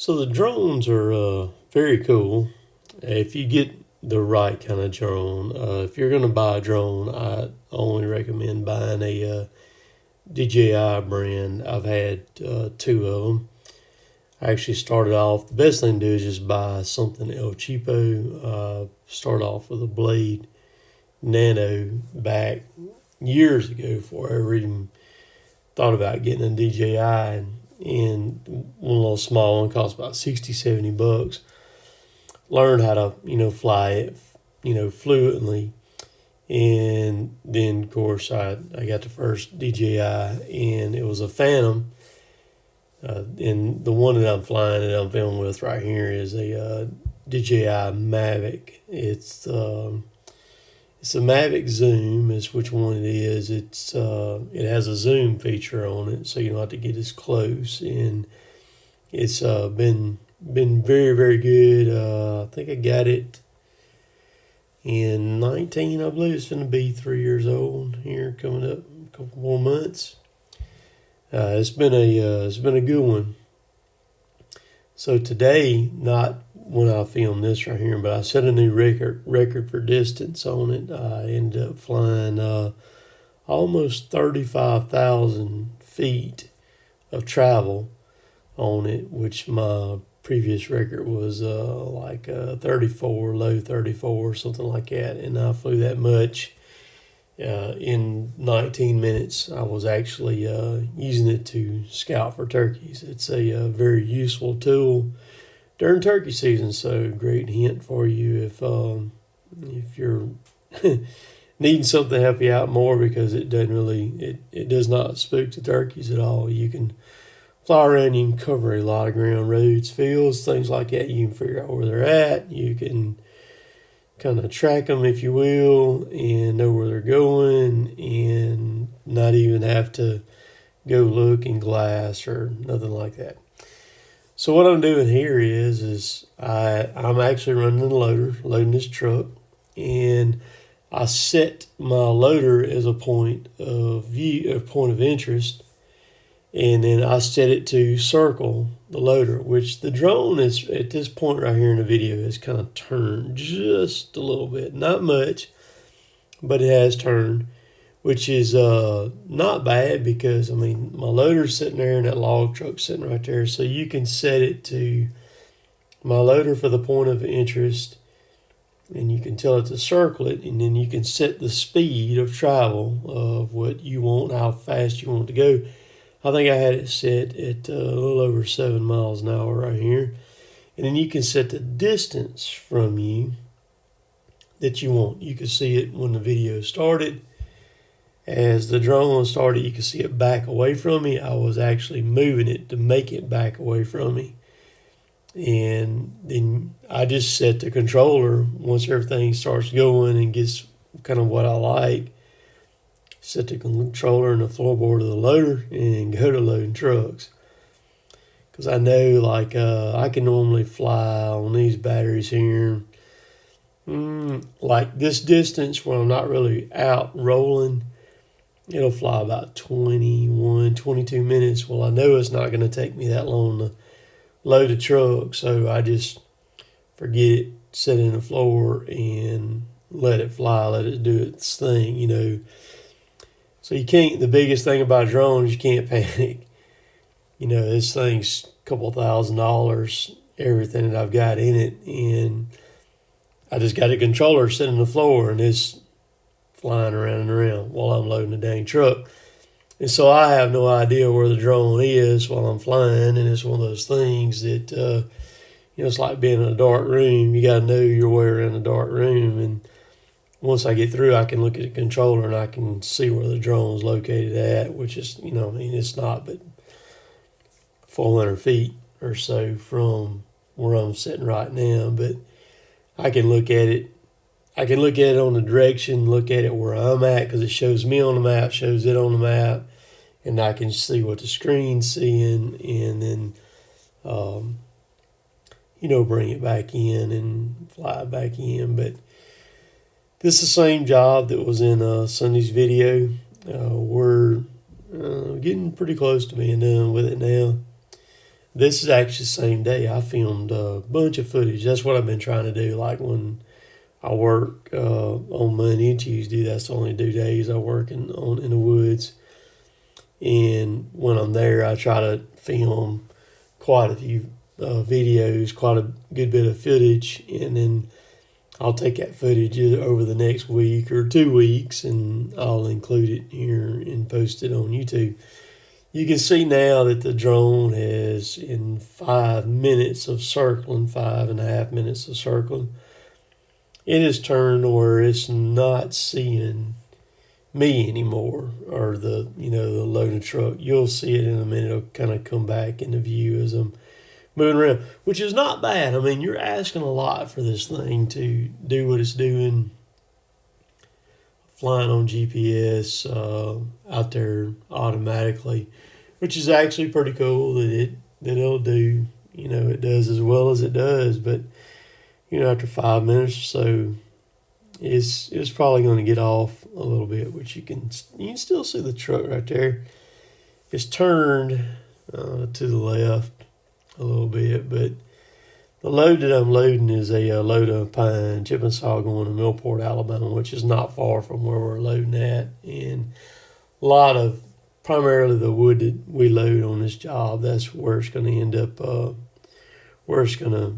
So the drones are very cool if you get the right kind of drone. If you're going to buy a drone, I only recommend buying a DJI brand. I've had two of them. I actually started off, the best thing to do is just buy something El Cheapo. Start off with a Blade Nano back years ago before I ever even thought about getting a DJI. And one little small one cost about 60, 70 bucks. Learned how to, fly it, fluently. And then, of course, I got the first DJI, and it was a Phantom. And the one that I'm flying that I'm filming with right here is a DJI Mavic. It's a Mavic Zoom is which one it is. It has a zoom feature on it, so you don't have to get as close. And it's been very, very good. I think I got it in 19, I believe. It's going to be 3 years old here, coming up a couple more months. It's been a good one. So today, not when I filmed this right here, but I set a new record for distance on it. I ended up flying almost 35,000 feet of travel on it, which my previous record was like 34, low 34, something like that. And I flew that much in 19 minutes. I was actually using it to scout for turkeys. It's a very useful tool during turkey season, so great hint for you if you're needing something to help you out more, because it does not spook the turkeys at all. You can fly around, you can cover a lot of ground, roads, fields, things like that. You can figure out where they're at. You can kind of track them, if you will, and know where they're going, and not even have to go look in glass or nothing like that. So what I'm doing here is I'm actually running the loader, loading this truck, and I set my loader as a point of view, a point of interest, and then I set it to circle the loader, which the drone is at this point right here in the video is kind of turned just a little bit, not much, but it has turned, which is not bad, because my loader's sitting there and that log truck's sitting right there. So you can set it to my loader for the point of interest, and you can tell it to circle it, and then you can set the speed of travel of what you want, how fast you want it to go. I think I had it set at a little over 7 miles an hour right here. And then you can set the distance from you that you want. You can see it when the video started. As the drone started, you can see it back away from me. I was actually moving it to make it back away from me. And then I just set the controller, once everything starts going and gets kind of what I like, set the controller in the floorboard of the loader and go to loading trucks. Because I know, I can normally fly on these batteries here, like this distance where I'm not really out rolling, it'll fly about 21, 22 minutes. Well, I know it's not going to take me that long to load a truck, so I just forget it, set it in the floor, and let it fly, let it do its thing, So the biggest thing about drones, you can't panic. This thing's a couple $1,000, everything that I've got in it, and I just got a controller sitting on the floor, and it's flying around and around while I'm loading the dang truck. And so I have no idea where the drone is while I'm flying, and it's one of those things that, it's like being in a dark room. You got to know your way around a dark room, and once I get through, I can look at the controller and I can see where the drone's located at, which is, it's not but 400 feet or so from where I'm sitting right now. But I can look at it. I can look at it on the direction, look at it where I'm at, because it shows me on the map, shows it on the map, and I can see what the screen's seeing, and then, bring it back in and fly it back in. But this is the same job that was in Sunday's video. We're getting pretty close to being done with it now. This is actually the same day I filmed a bunch of footage. That's what I've been trying to do. Like when I work on Monday and Tuesday, that's the only 2 days I work in the woods. And when I'm there, I try to film quite a few videos, quite a good bit of footage, and then I'll take that footage over the next week or 2 weeks, and I'll include it here and post it on YouTube. You can see now that the drone has, in 5 minutes of circling, 5.5 minutes of circling, it has turned where it's not seeing me anymore, or the loaded truck. You'll see it in a minute. It'll kind of come back into view as I'm moving around, which is not bad. I mean, you're asking a lot for this thing to do what it's doing, flying on GPS out there automatically, which is actually pretty cool that it'll do. It does as well as it does, but after 5 minutes or so, it's probably going to get off a little bit, which you can still see the truck right there. It's turned to the left a little bit, but the load that I'm loading is a load of pine chip and saw going to Millport, Alabama, which is not far from where we're loading at, and a lot of primarily the wood that we load on this job, that's where it's going to end up, where it's going to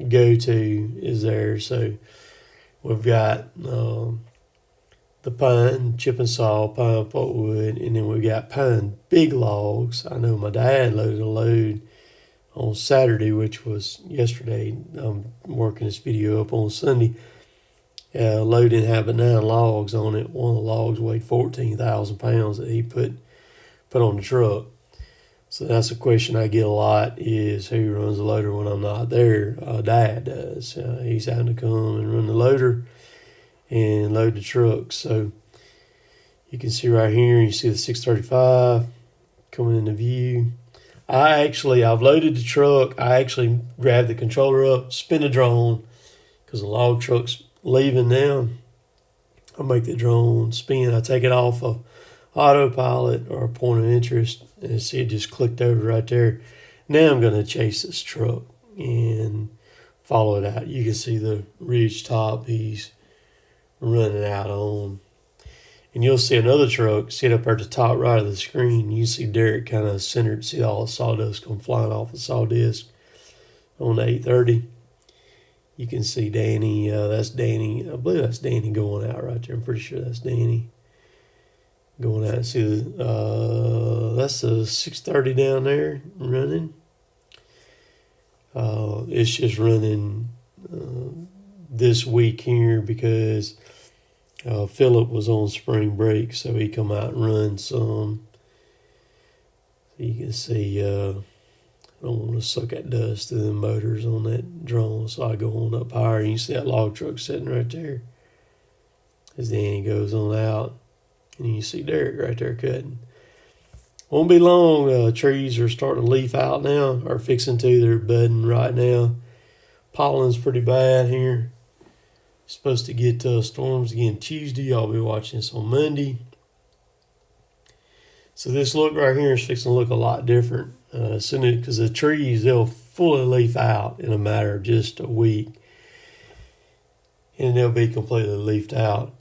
go to is there. So we've got the pine chip and saw, pine pulpwood, and then we got pine big logs. I know my dad loaded a load on Saturday, which was yesterday. I'm working this video up on Sunday. Load didn't have but 9 logs on it. One of the logs weighed 14,000 pounds that he put on the truck. So that's a question I get a lot, is who runs the loader when I'm not there? Dad does. He's having to come and run the loader and load the truck. So you can see right here, you see the 635 coming into view. I've loaded the truck. I actually grabbed the controller up, spin the drone, because the log truck's leaving now. I make the drone spin. I take it off of autopilot or point of interest, and see it just clicked over right there. Now I'm going to chase this truck and follow it out. You can see the ridge top he's running out on. And you'll see another truck sit up at the top right of the screen. You see Derek kind of centered. See all the sawdust come flying off the saw disc on the 830. You can see Danny. That's Danny. I believe that's Danny going out right there. I'm pretty sure that's Danny going out. See, that's the 630 down there running. It's just running this week here because Philip was on spring break, so he come out and run some. So you can see, I don't want to suck that dust through the motors on that drone, so I go on up higher, and you see that log truck sitting right there. As Danny goes on out, and you see Derek right there cutting. Won't be long. Trees are starting to leaf out now, or fixing to. They're budding right now. Pollen's pretty bad here. Supposed to get storms again Tuesday. I'll be watching this on Monday. So this look right here is fixing to look a lot different. Because the trees, they'll fully leaf out in a matter of just a week. And they'll be completely leafed out.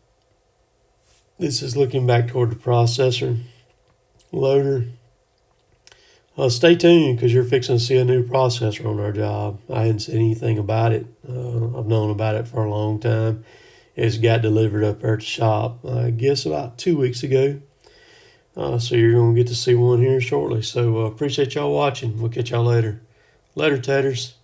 This is looking back toward the processor loader. Stay tuned, because you're fixing to see a new processor on our job. I hadn't said anything about it. I've known about it for a long time. It's got delivered up there at the shop, I guess about 2 weeks ago. So you're going to get to see one here shortly. So appreciate y'all watching. We'll catch y'all later. Later, taters.